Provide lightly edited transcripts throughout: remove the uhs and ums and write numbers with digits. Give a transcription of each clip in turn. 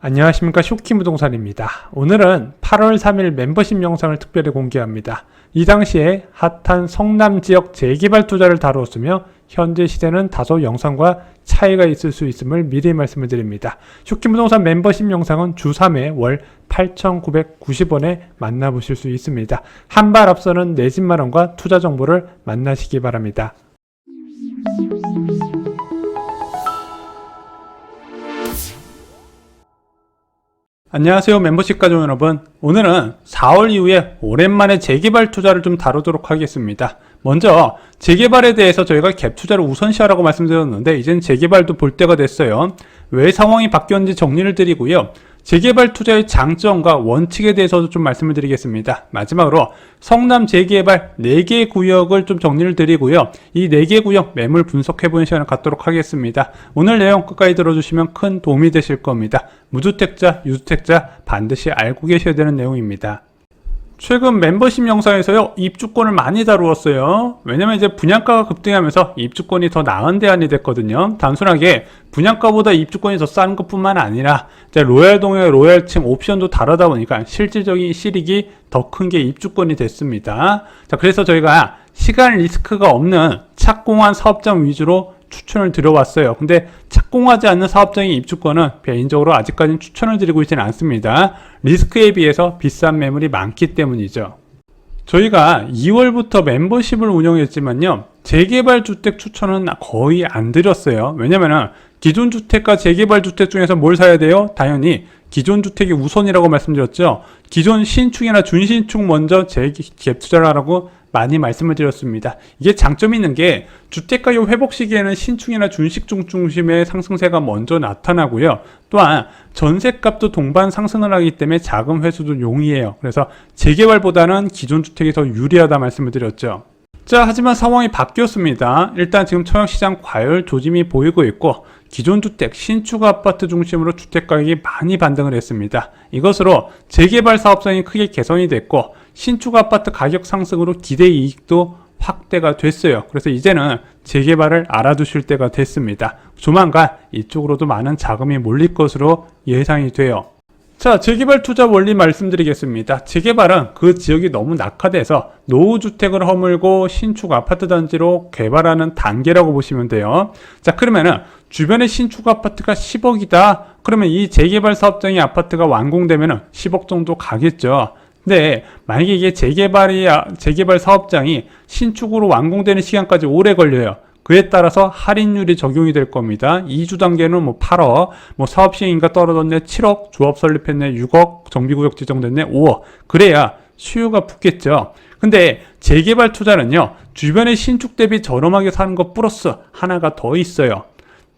안녕하십니까, 쇼키부동산입니다. 오늘은 8월 3일 멤버십 영상을 특별히 공개합니다. 이 당시에 핫한 성남 지역 재개발 투자를 다루었으며 현재 시대는 다소 영상과 차이가 있을 수 있음을 미리 말씀을 드립니다. 쇼키부동산 멤버십 영상은 주 3회 월 8,990원에 만나보실 수 있습니다. 한 발 앞서는 내 집 마련과 투자 정보를 만나시기 바랍니다. 안녕하세요, 멤버십 가족 여러분. 오늘은 4월 이후에 오랜만에 재개발 투자를 좀 다루도록 하겠습니다. 먼저 재개발에 대해서 저희가 갭 투자를 우선시하라고 말씀드렸는데 이젠 재개발도 볼 때가 됐어요. 왜 상황이 바뀌었는지 정리를 드리고요. 재개발 투자의 장점과 원칙에 대해서도 좀 말씀을 드리겠습니다. 마지막으로 성남 재개발 4개 구역을 좀 정리를 드리고요. 이 4개 구역 매물 분석해보는 시간을 갖도록 하겠습니다. 오늘 내용 끝까지 들어주시면 큰 도움이 되실 겁니다. 무주택자, 유주택자 반드시 알고 계셔야 되는 내용입니다. 최근 멤버십 영상에서요, 입주권을 많이 다루었어요. 왜냐면 이제 분양가가 급등하면서 입주권이 더 나은 대안이 됐거든요. 단순하게 분양가보다 입주권이 더 싼 것뿐만 아니라 이제 로얄동의 로얄층 옵션도 다르다 보니까 실질적인 실익이 더 큰 게 입주권이 됐습니다. 자, 그래서 저희가 시간 리스크가 없는 착공한 사업장 위주로 추천을 드려왔어요. 근데 착공하지 않는 사업장의 입주권은 개인적으로 아직까지는 추천을 드리고 있지는 않습니다. 리스크에 비해서 비싼 매물이 많기 때문이죠. 저희가 2월부터 멤버십을 운영했지만요, 재개발 주택 추천은 거의 안 드렸어요. 왜냐면은 기존 주택과 재개발 주택 중에서 뭘 사야 돼요? 당연히 기존 주택이 우선이라고 말씀드렸죠. 기존 신축이나 준신축 먼저 갭 투자를 하라고 많이 말씀을 드렸습니다. 이게 장점이 있는 게 주택가격 회복 시기에는 신축이나 준신축 중심의 상승세가 먼저 나타나고요. 또한 전셋값도 동반 상승을 하기 때문에 자금 회수도 용이해요. 그래서 재개발보다는 기존 주택이 더 유리하다 말씀을 드렸죠. 자, 하지만 상황이 바뀌었습니다. 일단 지금 청약시장 과열 조짐이 보이고 있고 기존 주택, 신축 아파트 중심으로 주택 가격이 많이 반등을 했습니다. 이것으로 재개발 사업성이 크게 개선이 됐고 신축 아파트 가격 상승으로 기대 이익도 확대가 됐어요. 그래서 이제는 재개발을 알아두실 때가 됐습니다. 조만간 이쪽으로도 많은 자금이 몰릴 것으로 예상이 돼요. 자, 재개발 투자 원리 말씀드리겠습니다. 재개발은 그 지역이 너무 낙하돼서 노후주택을 허물고 신축 아파트 단지로 개발하는 단계라고 보시면 돼요. 자, 그러면은 주변에 신축 아파트가 10억이다. 그러면 이 재개발 사업장의 아파트가 완공되면은 10억 정도 가겠죠. 근데 만약에 이게 재개발 사업장이 신축으로 완공되는 시간까지 오래 걸려요. 그에 따라서 할인율이 적용이 될 겁니다. 2주 단계는 8억, 사업 시행인가 떨어졌네 7억, 조합 설립했네 6억, 정비구역 지정됐네 5억. 그래야 수요가 붙겠죠. 근데 재개발 투자는요, 주변의 신축 대비 저렴하게 사는 것 플러스 하나가 더 있어요.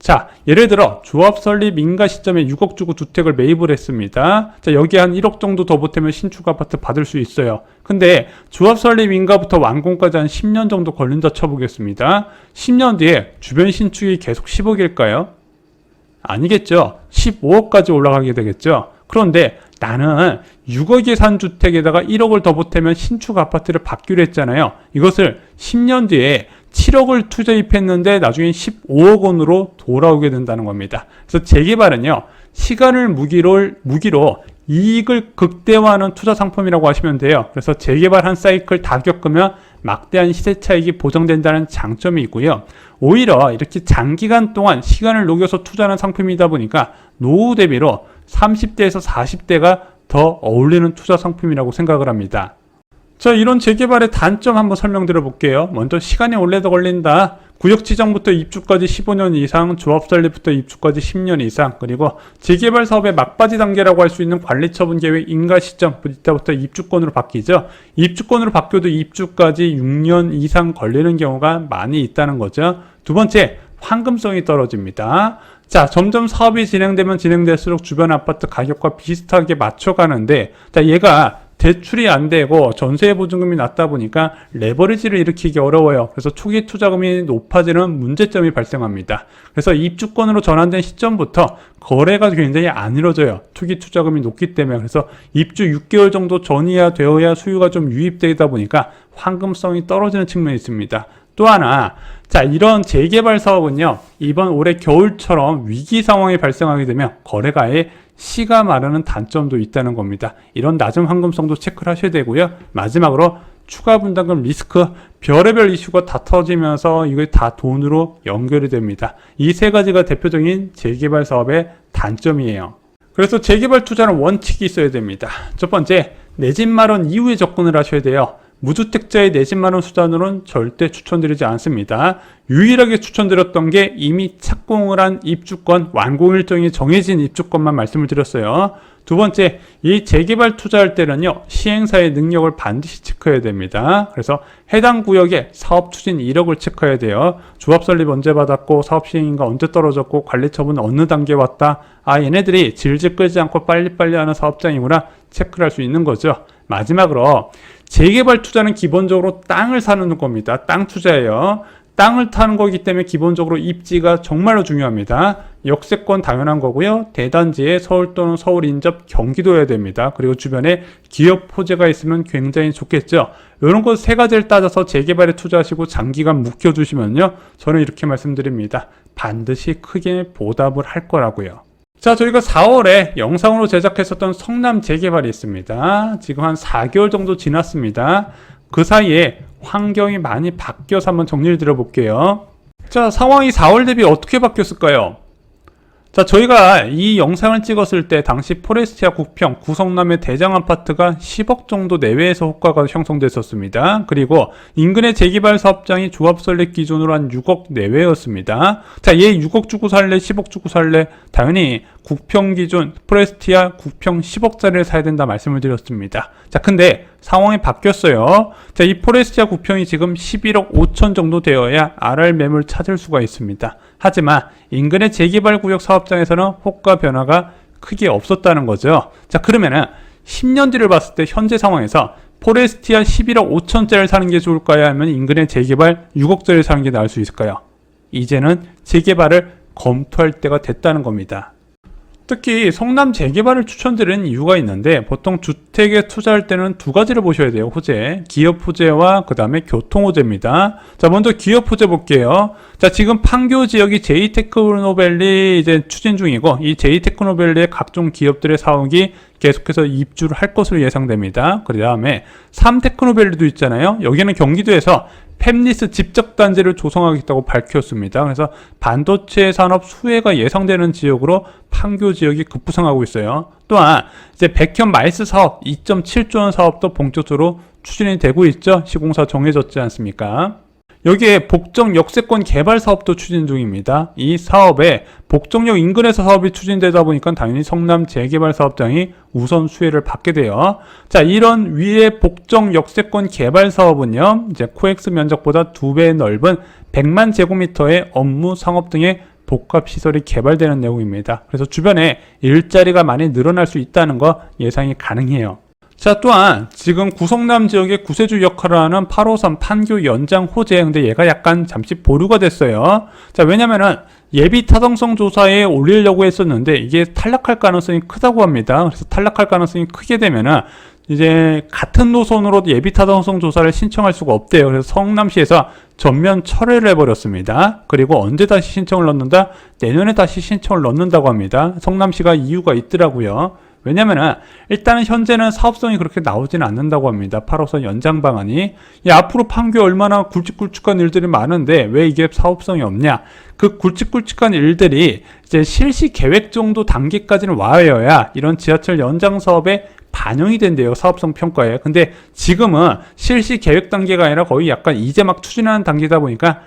자, 예를 들어 조합 설립 인가 시점에 6억 주고 주택을 매입을 했습니다. 자, 여기에 한 1억 정도 더 보태면 신축 아파트 받을 수 있어요. 근데 조합 설립 인가부터 완공까지 한 10년 정도 걸린다 쳐보겠습니다. 10년 뒤에 주변 신축이 계속 10억일까요? 아니겠죠. 15억까지 올라가게 되겠죠. 그런데 나는 6억에 산 주택에다가 1억을 더 보태면 신축 아파트를 받기로 했잖아요. 이것을 10년 뒤에 7억을 투자입했는데 나중에 15억 원으로 돌아오게 된다는 겁니다. 그래서 재개발은요, 시간을 무기로 이익을 극대화하는 투자 상품이라고 하시면 돼요. 그래서 재개발 한 사이클 다 겪으면 막대한 시세 차익이 보장된다는 장점이 있고요. 오히려 이렇게 장기간 동안 시간을 녹여서 투자하는 상품이다 보니까 노후 대비로 30대에서 40대가 더 어울리는 투자 상품이라고 생각을 합니다. 자, 이런 재개발의 단점 한번 설명드려 볼게요. 먼저 시간이 오래 더 걸린다. 구역 지정부터 입주까지 15년 이상, 조합 설립부터 입주까지 10년 이상, 그리고 재개발 사업의 막바지 단계라고 할 수 있는 관리처분 계획 인가 시점, 이때부터 입주권으로 바뀌죠. 입주권으로 바뀌어도 입주까지 6년 이상 걸리는 경우가 많이 있다는 거죠. 두 번째, 황금성이 떨어집니다. 자, 점점 사업이 진행되면 진행될수록 주변 아파트 가격과 비슷하게 맞춰가는데, 자, 얘가 대출이 안 되고 전세 보증금이 낮다 보니까 레버리지를 일으키기 어려워요. 그래서 초기 투자금이 높아지는 문제점이 발생합니다. 그래서 입주권으로 전환된 시점부터 거래가 굉장히 안 이루어져요. 초기 투자금이 높기 때문에. 그래서 입주 6개월 정도 전이야 되어야 수요가 좀 유입되다 보니까 황금성이 떨어지는 측면이 있습니다. 또 하나, 자, 이런 재개발 사업은요, 이번 올해 겨울처럼 위기 상황이 발생하게 되면 거래가 아예 시가 마르는 단점도 있다는 겁니다. 이런 낮은 황금성도 체크를 하셔야 되고요. 마지막으로 추가 분담금 리스크, 별의별 이슈가 다 터지면서 이게 다 돈으로 연결이 됩니다. 이 세 가지가 대표적인 재개발 사업의 단점이에요. 그래서 재개발 투자는 원칙이 있어야 됩니다. 첫 번째, 내 집 마련 이후에 접근을 하셔야 돼요. 무주택자의 내 집 마련 수단으로는 절대 추천드리지 않습니다. 유일하게 추천드렸던 게 이미 착공을 한 입주권, 완공 일정이 정해진 입주권만 말씀을 드렸어요. 두 번째, 이 재개발 투자할 때는요, 시행사의 능력을 반드시 체크해야 됩니다. 그래서 해당 구역에 사업 추진 이력을 체크해야 돼요. 조합 설립 언제 받았고, 사업 시행인가 언제 떨어졌고, 관리 처분 어느 단계 왔다. 아, 얘네들이 질질 끌지 않고 빨리빨리 하는 사업장이구나 체크를 할 수 있는 거죠. 마지막으로 재개발 투자는 기본적으로 땅을 사는 겁니다. 땅 투자예요. 땅을 타는 거기 때문에 기본적으로 입지가 정말로 중요합니다. 역세권 당연한 거고요. 대단지에 서울 또는 서울 인접 경기도여야 됩니다. 그리고 주변에 기업 호재가 있으면 굉장히 좋겠죠. 이런 것 세 가지를 따져서 재개발에 투자하시고 장기간 묵혀두시면요, 저는 이렇게 말씀드립니다. 반드시 크게 보답을 할 거라고요. 자, 저희가 4월에 영상으로 제작했었던 성남 재개발이 있습니다. 지금 한 4개월 정도 지났습니다. 그 사이에 환경이 많이 바뀌어서 한번 정리를 드려볼게요. 자, 상황이 4월 대비 어떻게 바뀌었을까요? 자, 저희가 이 영상을 찍었을 때 당시 포레스티아 구평 구성남의 대장 아파트가 10억 정도 내외에서 호가가 형성됐었습니다. 그리고 인근의 재개발 사업장이 조합 설립 기준으로 한 6억 내외였습니다. 자, 얘 6억 주고 살래, 10억 주고 살래? 당연히 구평 기준 포레스티아 구평 10억짜리를 사야 된다 말씀을 드렸습니다. 자, 근데 상황이 바뀌었어요. 자, 이 포레스티아 구평이 지금 11억 5천 정도 되어야 RR 매물 찾을 수가 있습니다. 하지만 인근의 재개발 구역 사업장에서는 호가 변화가 크게 없었다는 거죠. 자, 그러면은 10년 뒤를 봤을 때 현재 상황에서 포레스티아 11억 5천짜리를 사는 게 좋을까요? 아니면 인근의 재개발 6억짜리를 사는 게 나을 수 있을까요? 이제는 재개발을 검토할 때가 됐다는 겁니다. 특히 성남 재개발을 추천드리는 이유가 있는데, 보통 주택에 투자할 때는 두 가지를 보셔야 돼요. 호재, 기업 호재와 그 다음에 교통 호재입니다. 자, 먼저 기업 호재 볼게요. 자, 지금 판교 지역이 제이테크노밸리 이제 추진 중이고, 이 제이테크노밸리의 각종 기업들의 사옥이 계속해서 입주를 할 것으로 예상됩니다. 그 다음에 삼테크노밸리도 있잖아요. 여기는 경기도에서 팹리스 집적단지를 조성하겠다고 밝혔습니다. 그래서 반도체 산업 수혜가 예상되는 지역으로 판교 지역이 급부상하고 있어요. 또한 이제 백현 마이스 사업 2.7조 원 사업도 본격적으로 추진이 되고 있죠. 시공사 정해졌지 않습니까? 여기에 복정 역세권 개발 사업도 추진 중입니다. 이 사업에 복정역 인근에서 사업이 추진되다 보니까 당연히 성남 재개발 사업장이 우선 수혜를 받게 돼요. 자, 이런 위에 복정 역세권 개발 사업은요, 이제 코엑스 면적보다 2배 넓은 100만 제곱미터의 업무, 상업 등의 복합시설이 개발되는 내용입니다. 그래서 주변에 일자리가 많이 늘어날 수 있다는 거 예상이 가능해요. 자, 또한 지금 구성남 지역의 구세주 역할을 하는 853 판교 연장 호재, 근데 얘가 약간 잠시 보류가 됐어요. 자, 왜냐면은 예비 타당성 조사에 올리려고 했었는데 이게 탈락할 가능성이 크다고 합니다. 그래서 탈락할 가능성이 크게 되면은 이제 같은 노선으로 예비 타당성 조사를 신청할 수가 없대요. 그래서 성남시에서 전면 철회를 해버렸습니다. 그리고 언제 다시 신청을 넣는다? 내년에 다시 신청을 넣는다고 합니다. 성남시가 이유가 있더라고요. 왜냐면은 일단은 현재는 사업성이 그렇게 나오지는 않는다고 합니다. 8호선 연장 방안이. 앞으로 판교 얼마나 굵직굵직한 일들이 많은데 왜 이게 사업성이 없냐? 그 굵직굵직한 일들이 이제 실시 계획 정도 단계까지는 와야 이런 지하철 연장 사업에 반영이 된대요. 사업성 평가에. 근데 지금은 실시 계획 단계가 아니라 거의 약간 이제 막 추진하는 단계다 보니까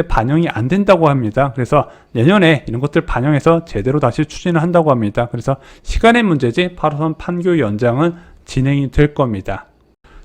반영이 안 된다고 합니다. 그래서 내년에 이런 것들 반영해서 제대로 다시 추진을 한다고 합니다. 그래서 시간의 문제지 8호선 판교 연장은 진행이 될 겁니다.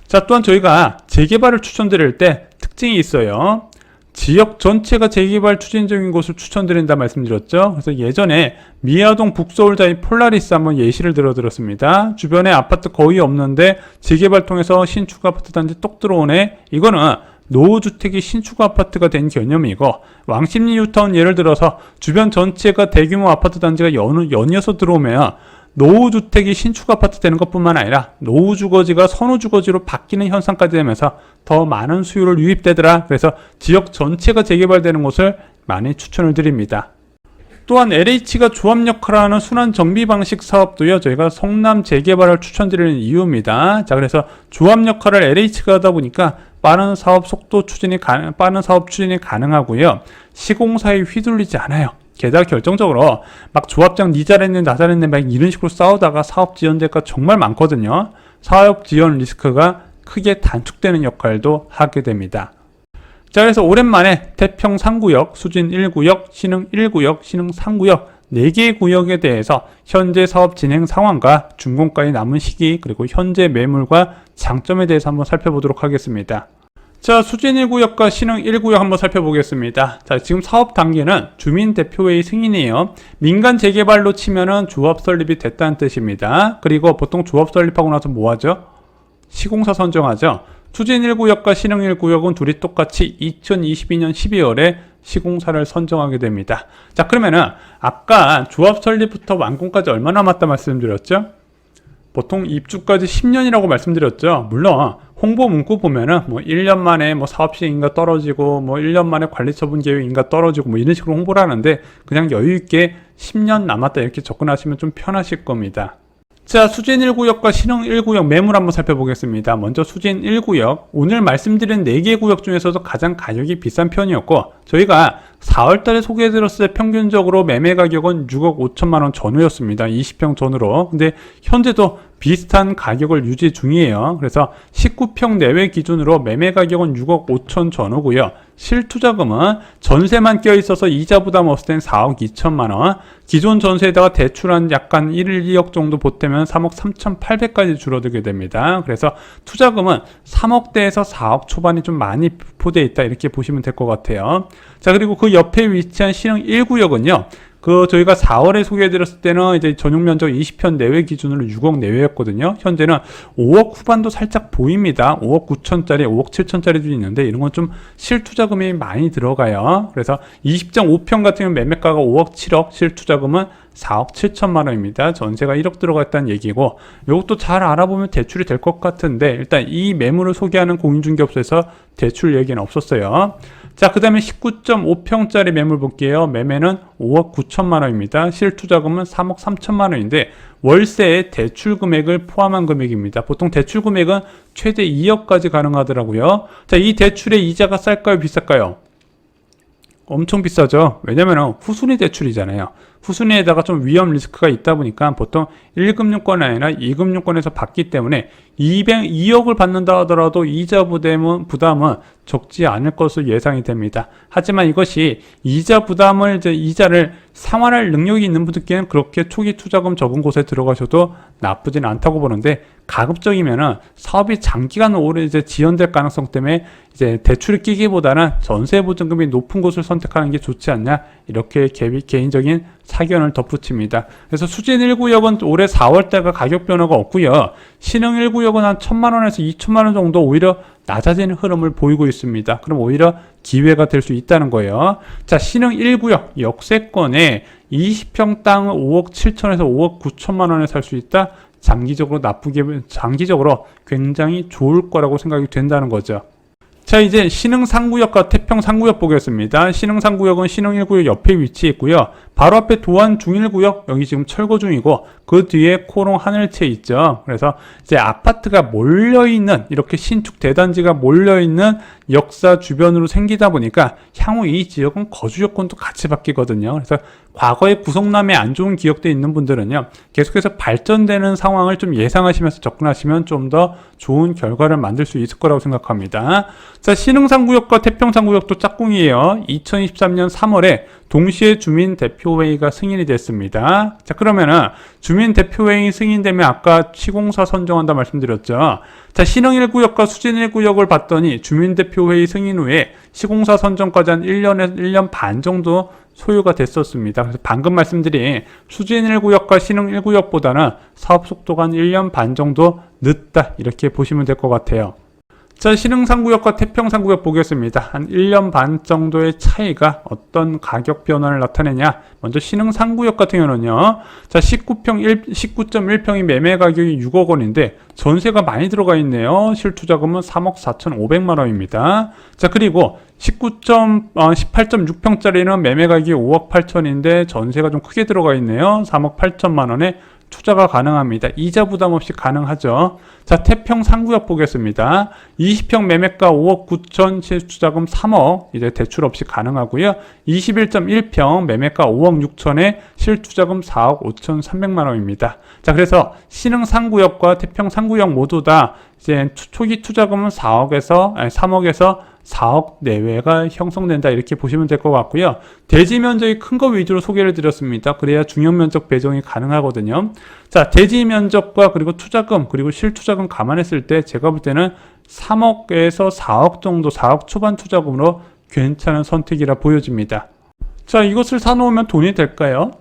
자, 또한 저희가 재개발을 추천드릴 때 특징이 있어요. 지역 전체가 재개발 추진 중인 곳을 추천드린다 말씀드렸죠. 그래서 예전에 미아동 북서울자이 폴라리스 한번 예시를 들어드렸습니다. 주변에 아파트 거의 없는데 재개발 통해서 신축 아파트 단지 똑 들어오네. 이거는 노후주택이 신축 아파트가 된 개념이고, 왕십리 뉴타운 예를 들어서 주변 전체가 대규모 아파트 단지가 연이어서 들어오면 노후주택이 신축 아파트 되는 것뿐만 아니라 노후주거지가 선호주거지로 바뀌는 현상까지 되면서 더 많은 수요를 유입되더라. 그래서 지역 전체가 재개발되는 곳을 많이 추천을 드립니다. 또한 LH가 조합 역할을 하는 순환 정비 방식 사업도요, 저희가 성남 재개발을 추천드리는 이유입니다. 자, 그래서 조합 역할을 LH가 하다 보니까 빠른 사업 추진이 가능하고요. 시공사에 휘둘리지 않아요. 게다가 결정적으로 막 조합장 니 잘했네 나 잘했네 막 이런 식으로 싸우다가 사업 지연 대가 정말 많거든요. 사업 지연 리스크가 크게 단축되는 역할도 하게 됩니다. 자, 그래서 오랜만에 태평 3구역, 수진 1구역, 신흥 1구역, 신흥 3구역 4개의 구역에 대해서 현재 사업 진행 상황과 준공까지 남은 시기, 그리고 현재 매물과 장점에 대해서 한번 살펴보도록 하겠습니다. 자, 수진 1구역과 신흥 1구역 한번 살펴보겠습니다. 자, 지금 사업 단계는 주민대표회의 승인이에요. 민간 재개발로 치면은 조합 설립이 됐다는 뜻입니다. 그리고 보통 조합 설립하고 나서 뭐 하죠? 시공사 선정하죠. 수진 1구역과 신흥 1구역은 둘이 똑같이 2022년 12월에 시공사를 선정하게 됩니다. 자, 그러면은 아까 조합 설립부터 완공까지 얼마 남았다 말씀드렸죠? 보통 입주까지 10년이라고 말씀드렸죠. 물론 홍보 문구 보면은 뭐 1년 만에 뭐 사업 시행인가 떨어지고 뭐 1년 만에 관리 처분 계획인가 떨어지고 뭐 이런 식으로 홍보를 하는데 그냥 여유 있게 10년 남았다 이렇게 접근하시면 좀 편하실 겁니다. 자, 수진 1구역과 신흥 1구역 매물 한번 살펴보겠습니다. 먼저 수진 1구역, 오늘 말씀드린 4개 구역 중에서도 가장 가격이 비싼 편이었고, 저희가 4월달에 소개해드렸을 때 평균적으로 매매 가격은 6억 5천만원 전후였습니다. 20평 전후로. 근데 현재도 비슷한 가격을 유지 중이에요. 그래서 19평 내외 기준으로 매매 가격은 6억 5천 전후고요. 실투자금은 전세만 껴있어서 이자 부담 없을 땐 4억 2천만원, 기존 전세에다가 대출한 약간 1, 2억 정도 보태면 3억 3,800까지 줄어들게 됩니다. 그래서 투자금은 3억대에서 4억 초반이 좀 많이 포대해 있다 이렇게 보시면 될 것 같아요. 자, 그리고 그 옆에 위치한 신흥 1구역은요. 저희가 4월에 소개해드렸을 때는 이제 전용 면적 20편 내외 기준으로 6억 내외였거든요. 현재는 5억 후반도 살짝 보입니다. 5억 9천짜리, 5억 7천짜리도 있는데 이런 건 좀 실투자금이 많이 들어가요. 그래서 20.5평 같은 경우는 매매가가 5억 7억, 실투자금은 4억 7천만 원입니다. 전세가 1억 들어갔다는 얘기고, 이것도 잘 알아보면 대출이 될 것 같은데 일단 이 매물을 소개하는 공인중개업소에서 대출 얘기는 없었어요. 자, 그 다음에 19.5평짜리 매물 볼게요. 매매는 5억 9천만 원입니다. 실투자금은 3억 3천만 원인데 월세에 대출 금액을 포함한 금액입니다. 보통 대출 금액은 최대 2억까지 가능하더라고요. 자, 이 대출의 이자가 쌀까요 비쌀까요? 엄청 비싸죠. 왜냐면 후순위 대출이잖아요. 후순위에다가 좀 위험 리스크가 있다 보니까 보통 1금융권이 아니라 2금융권에서 받기 때문에 2억을 받는다 하더라도 이자 부담은 적지 않을 것으로 예상이 됩니다. 하지만 이것이 이자를 상환할 능력이 있는 분들께는 그렇게 초기 투자금 적은 곳에 들어가셔도 나쁘진 않다고 보는데, 가급적이면은 사업이 장기간 오래 지연될 가능성 때문에 대출을 끼기보다는 전세 보증금이 높은 곳을 선택하는 게 좋지 않냐, 이렇게 개인적인 사견을 덧붙입니다. 그래서 수진 1구역은 올해 4월달과 가격 변화가 없고요. 신흥 1구역은 한 1,000만원에서 2,000만원 정도 오히려 낮아지는 흐름을 보이고 있습니다. 그럼 오히려 기회가 될 수 있다는 거예요. 자, 신흥 1구역 역세권에 20평 땅을 5억 7천에서 5억 9천만 원에 살 수 있다. 장기적으로 굉장히 좋을 거라고 생각이 된다는 거죠. 자, 이제 신흥 3구역과 태평 3구역 보겠습니다. 신흥 3구역은 신흥 1구역 옆에 위치해 있고요. 바로 앞에 도안 중1구역, 여기 지금 철거 중이고 그 뒤에 코롱 하늘채 있죠. 그래서 이제 아파트가 몰려있는, 이렇게 신축 대단지가 몰려있는 역사 주변으로 생기다 보니까 향후 이 지역은 거주 여건도 같이 바뀌거든요. 그래서 과거에 구성남에 안 좋은 기억도 있는 분들은요, 계속해서 발전되는 상황을 좀 예상하시면서 접근하시면 좀 더 좋은 결과를 만들 수 있을 거라고 생각합니다. 자, 신흥 3구역과 태평 3구역도 짝꿍이에요. 2023년 3월에 동시에 주민대표회의가 승인이 됐습니다. 자, 그러면은 주민대표회의 승인되면 아까 시공사 선정한다 말씀드렸죠. 자, 신흥 1구역과 수진 1구역을 봤더니 주민대표회의 승인 후에 시공사 선정까지 한 1년 반 정도 소요가 됐었습니다. 그래서 방금 말씀드린 수진 1구역과 신흥 1구역보다는 사업 속도가 한 1년 반 정도 늦다, 이렇게 보시면 될 것 같아요. 자, 신흥 3구역과 태평 3구역 보겠습니다. 한 1년 반 정도의 차이가 어떤 가격 변화를 나타내냐. 먼저 신흥 3구역 같은 경우는요. 자, 19.1평이 매매 가격이 6억 원인데 전세가 많이 들어가 있네요. 실투자금은 3억 4,500만 원입니다. 자, 그리고 18.6평짜리는 매매 가격이 5억 8천인데 전세가 좀 크게 들어가 있네요. 3억 8천만 원에 투자가 가능합니다. 이자 부담 없이 가능하죠. 자, 태평 상구역 보겠습니다. 20평 매매가 5억 9천, 실투자금 3억, 이제 대출 없이 가능하고요. 21.1평 매매가 5억 6천에 실투자금 4억 5천 3백만 원입니다. 자, 그래서 신흥 상구역과 태평 상구역 모두 다 이제 초기 투자금은 3억에서 4억 내외가 형성된다, 이렇게 보시면 될 것 같고요. 대지 면적이 큰 거 위주로 소개를 드렸습니다. 그래야 중형 면적 배정이 가능하거든요. 자, 대지 면적과 그리고 투자금 그리고 실투자금 감안했을 때 제가 볼 때는 3억에서 4억 정도, 4억 초반 투자금으로 괜찮은 선택이라 보여집니다. 자, 이것을 사놓으면 돈이 될까요?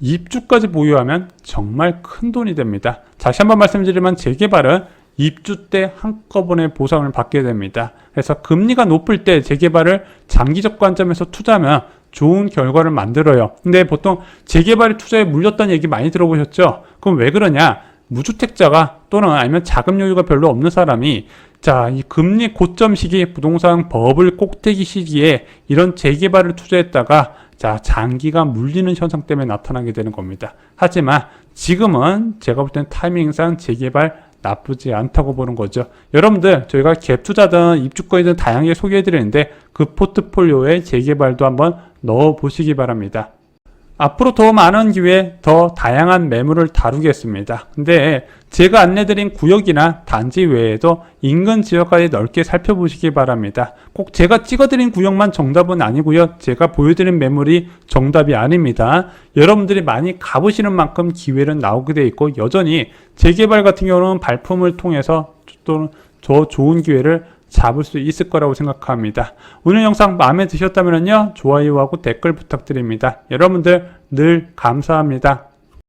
입주까지 보유하면 정말 큰 돈이 됩니다. 다시 한번 말씀드리면 재개발은 입주 때 한꺼번에 보상을 받게 됩니다. 그래서 금리가 높을 때 재개발을 장기적 관점에서 투자하면 좋은 결과를 만들어요. 근데 보통 재개발에 투자에 물렸다는 얘기 많이 들어보셨죠? 그럼 왜 그러냐? 무주택자가 또는 아니면 자금 여유가 별로 없는 사람이, 자, 이 금리 고점 시기, 부동산 버블 꼭대기 시기에 이런 재개발을 투자했다가 자, 장기간 물리는 현상 때문에 나타나게 되는 겁니다. 하지만 지금은 제가 볼 때는 타이밍상 재개발 나쁘지 않다고 보는 거죠. 여러분들, 저희가 갭 투자든 입주권이든 다양하게 소개해 드리는데 그 포트폴리오에 재개발도 한번 넣어 보시기 바랍니다. 앞으로 더 많은 기회에 더 다양한 매물을 다루겠습니다. 근데 제가 안내드린 구역이나 단지 외에도 인근 지역까지 넓게 살펴보시기 바랍니다. 꼭 제가 찍어드린 구역만 정답은 아니고요. 제가 보여드린 매물이 정답이 아닙니다. 여러분들이 많이 가보시는 만큼 기회는 나오게 돼 있고, 여전히 재개발 같은 경우는 발품을 통해서 또 더 좋은 기회를 잡을 수 있을 거라고 생각합니다. 오늘 영상 마음에 드셨다면요, 좋아요하고 댓글 부탁드립니다. 여러분들 늘 감사합니다.